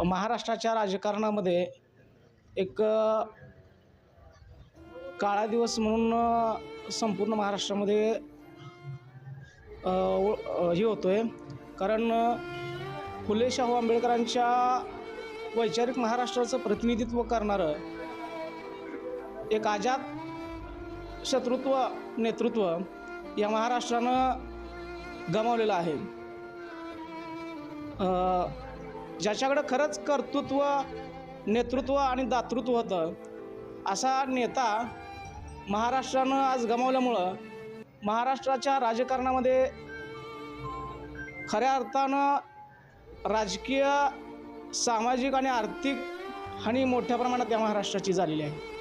महाराष्ट्राच्या राजकारणामध्ये एक काळा दिवस म्हणून संपूर्ण महाराष्ट्रामध्ये हे होतो आहे. कारण फुले शाहू आंबेडकरांच्या वैचारिक महाराष्ट्राचं प्रतिनिधित्व करणारं एक आजाद शत्रुत्व नेतृत्व या महाराष्ट्रानं गमावलेलं आहे. ज्याच्याकडं खरंच कर्तृत्व नेतृत्व आणि दातृत्व होतं असा नेता महाराष्ट्रानं आज गमावल्यामुळं महाराष्ट्राच्या राजकारणामध्ये खऱ्या अर्थानं राजकीय सामाजिक आणि आर्थिक हानी मोठ्या प्रमाणात या महाराष्ट्राची झालेली आहे.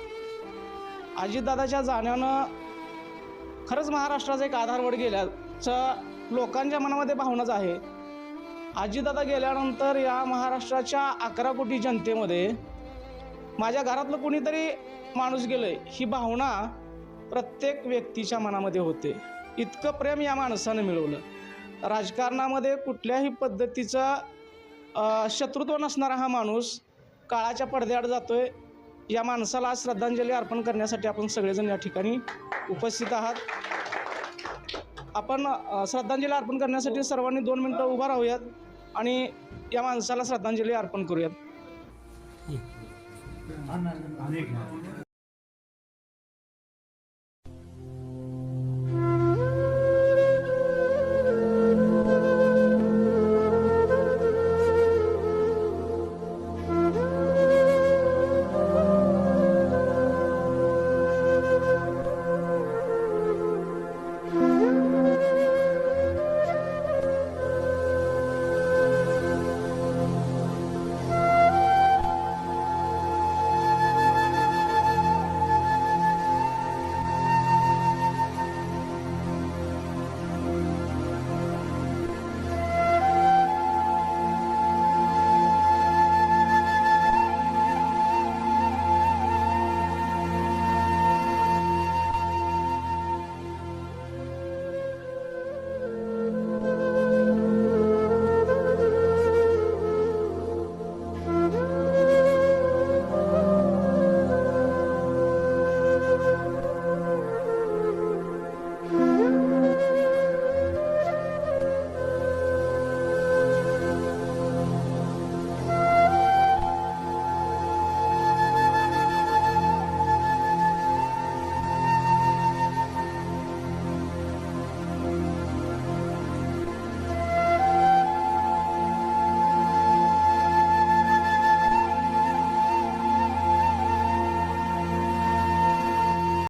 अजितदादाच्या जाण्यानं खरंच महाराष्ट्राचा एक आधारवड गेल्याचं लोकांच्या मनामध्ये भावनाच आहे. अजितदादा गेल्यानंतर या महाराष्ट्राच्या 11 कोटी जनतेमध्ये माझ्या घरातलं कोणीतरी माणूस गेलं आहे ही भावना प्रत्येक व्यक्तीच्या मनामध्ये होते. इतकं प्रेम या माणसानं मिळवलं. राजकारणामध्ये कुठल्याही पद्धतीचं शत्रुत्व नसणारा हा माणूस काळाच्या पडद्याआड जातो आहे. या माणसाला श्रद्धांजली अर्पण करण्यासाठी आपण सगळेजण या ठिकाणी उपस्थित आहात. आपण श्रद्धांजली अर्पण करण्यासाठी सर्वांनी 2 मिनटं उभा राहूयात आणि या माणसाला श्रद्धांजली अर्पण करूयात.